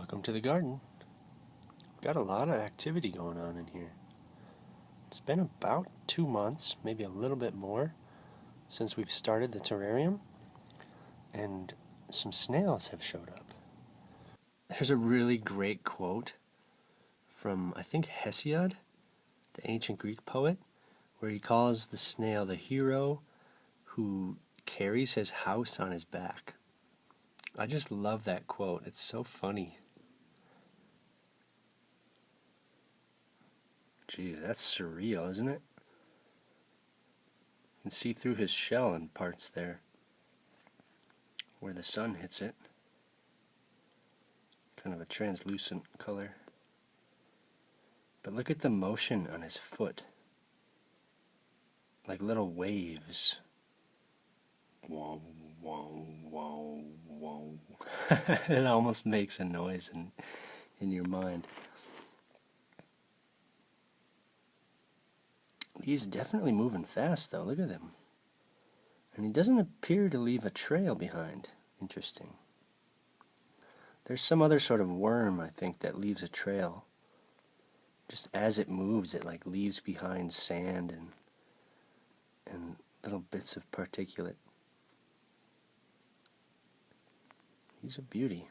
Welcome to the garden. We've got a lot of activity going on in here. It's been about 2 months, maybe a little bit more, since we've started the terrarium, and some snails have showed up. There's a really great quote from, I think, Hesiod, the ancient Greek poet, where he calls the snail the hero who carries his house on his back. I just love that quote. It's so funny. Gee, that's surreal, isn't it? You can see through his shell in parts there, where the sun hits it. Kind of a translucent color. But look at the motion on his foot. Like little waves. Wow, wow, wow, wow. It almost makes a noise in your mind. He's definitely moving fast, though. Look at him. And he doesn't appear to leave a trail behind. Interesting. There's some other sort of worm, I think, that leaves a trail. Just as it moves, it like leaves behind sand and little bits of particulate. He's a beauty.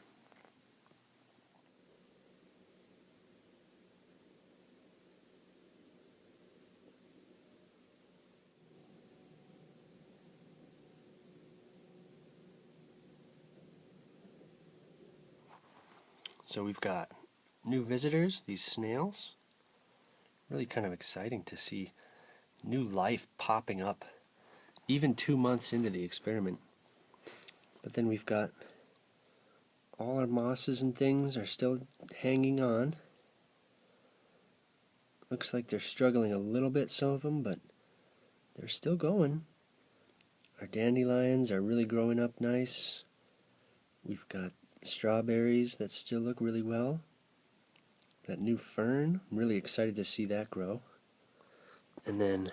So we've got new visitors, these snails. Really kind of exciting to see new life popping up, even 2 months into the experiment. But then we've got all our mosses and things are still hanging on. Looks like they're struggling a little bit, some of them, but they're still going. Our dandelions are really growing up nice. We've got strawberries that still look really well. That new fern, I'm really excited to see that grow. And then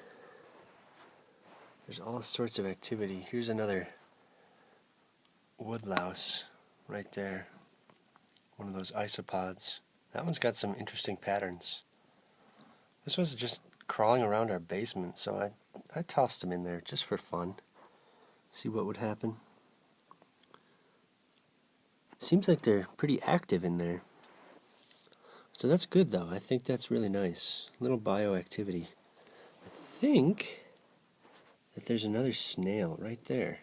there's all sorts of activity. Here's another woodlouse right there. One of those isopods. That one's got some interesting patterns. This was just crawling around our basement, so I tossed him in there just for fun. See what would happen. Seems like they're pretty active in there. So that's good, though. I think that's really nice. A little bioactivity. I think that there's another snail right there.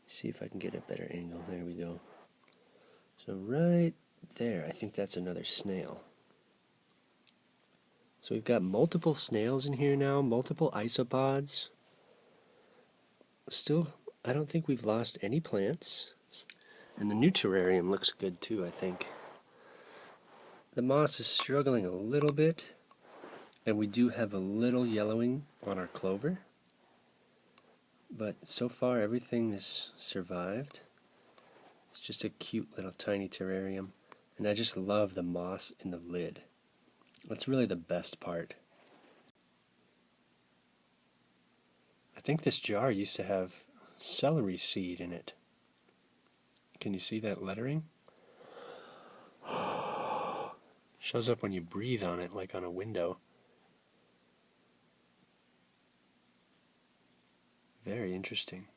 See if I can get a better angle. There we go. So right there, I think that's another snail. So we've got multiple snails in here now, multiple isopods. Still, I don't think we've lost any plants. And the new terrarium looks good too, I think. The moss is struggling a little bit, and we do have a little yellowing on our clover. But so far everything has survived. It's just a cute little tiny terrarium. And I just love the moss in the lid. That's really the best part. I think this jar used to have celery seed in it. Can you see that lettering? Shows up when you breathe on it, like on a window. Very interesting.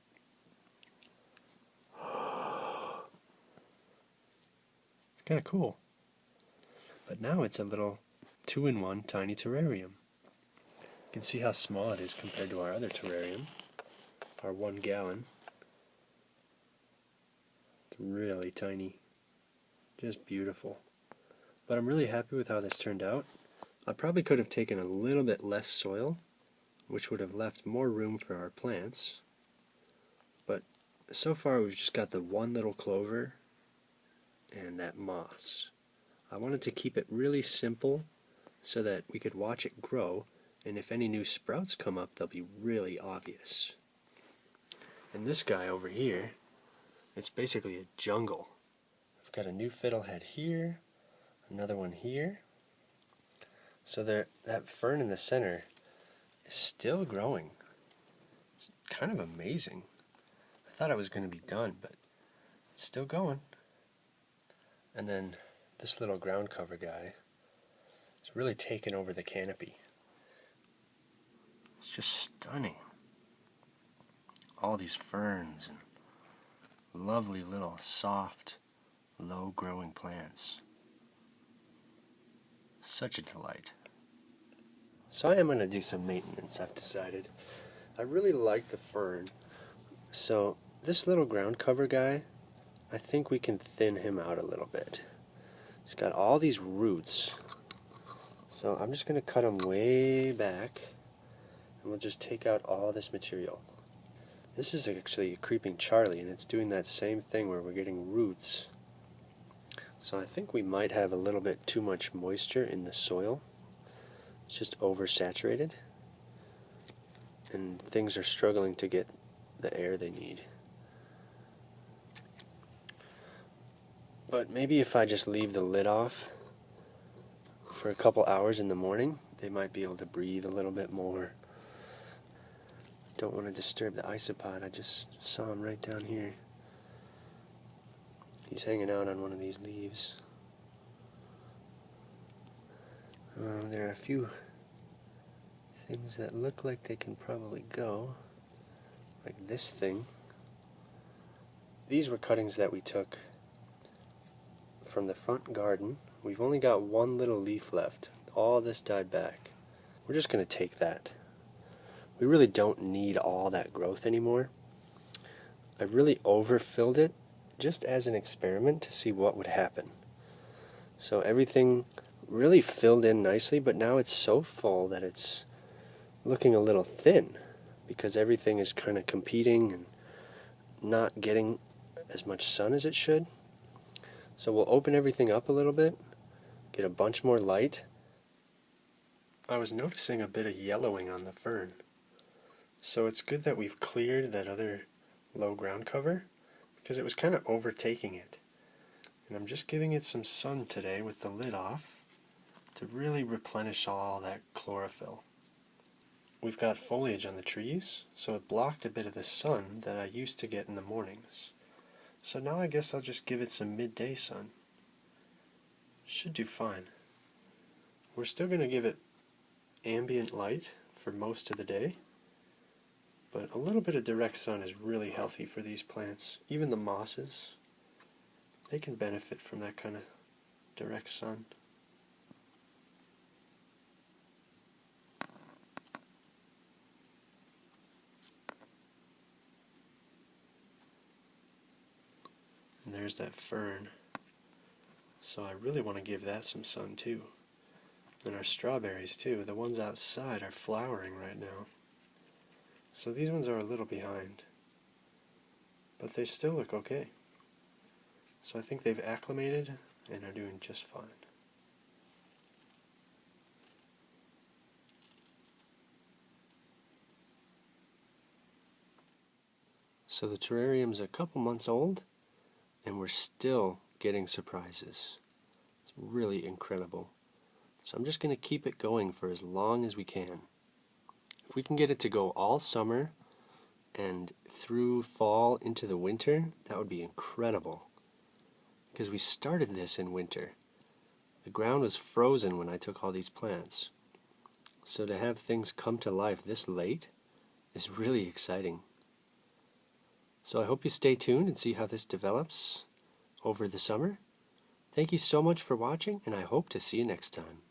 It's kind of cool. But now it's a little 2-in-1 tiny terrarium. You can see how small it is compared to our other terrarium, our 1 gallon. It's really tiny. Just beautiful. But I'm really happy with how this turned out. I probably could have taken a little bit less soil, which would have left more room for our plants. But so far we've just got the one little clover and that moss. I wanted to keep it really simple so that we could watch it grow, and if any new sprouts come up, they'll be really obvious. And this guy over here, it's basically a jungle. I've got a new fiddlehead here, another one here. So that fern in the center is still growing. It's kind of amazing. I thought I was going to be done, but it's still going. And then this little ground cover guy is really taken over the canopy. It's just stunning. All these ferns and lovely little soft, low-growing plants. Such a delight. So I am going to do some maintenance, I've decided. I really like the fern, so this little ground cover guy, I think we can thin him out a little bit. He's got all these roots, so I'm just going to cut him way back, and we'll just take out all this material. This is actually a creeping Charlie, and it's doing that same thing where we're getting roots. So I think we might have a little bit too much moisture in the soil. It's just oversaturated, and things are struggling to get the air they need. But maybe if I just leave the lid off for a couple hours in the morning, they might be able to breathe a little bit more. Don't want to disturb the isopod. I just saw him right down here. He's hanging out on one of these leaves. There are a few things that look like they can probably go, like this thing. These were cuttings that we took from the front garden. We've only got one little leaf left. All this died back. We're just going to take that. We really don't need all that growth anymore. I really overfilled it just as an experiment to see what would happen. So everything really filled in nicely, but now it's so full that it's looking a little thin because everything is kind of competing and not getting as much sun as it should. So we'll open everything up a little bit, get a bunch more light. I was noticing a bit of yellowing on the fern. So it's good that we've cleared that other low ground cover because it was kind of overtaking it. And I'm just giving it some sun today with the lid off to really replenish all that chlorophyll. We've got foliage on the trees, so it blocked a bit of the sun that I used to get in the mornings. So now I guess I'll just give it some midday sun. Should do fine. We're still going to give it ambient light for most of the day, but a little bit of direct sun is really healthy for these plants. Even the mosses, they can benefit from that kind of direct sun. And there's that fern. So I really want to give that some sun too. And our strawberries too. The ones outside are flowering right now. So these ones are a little behind. But they still look okay. So I think they've acclimated and are doing just fine. So the terrarium's a couple months old, and we're still getting surprises. It's really incredible. So I'm just going to keep it going for as long as we can. If we can get it to go all summer and through fall into the winter, that would be incredible. Because we started this in winter. The ground was frozen when I took all these plants. So to have things come to life this late is really exciting. So I hope you stay tuned and see how this develops over the summer. Thank you so much for watching, and I hope to see you next time.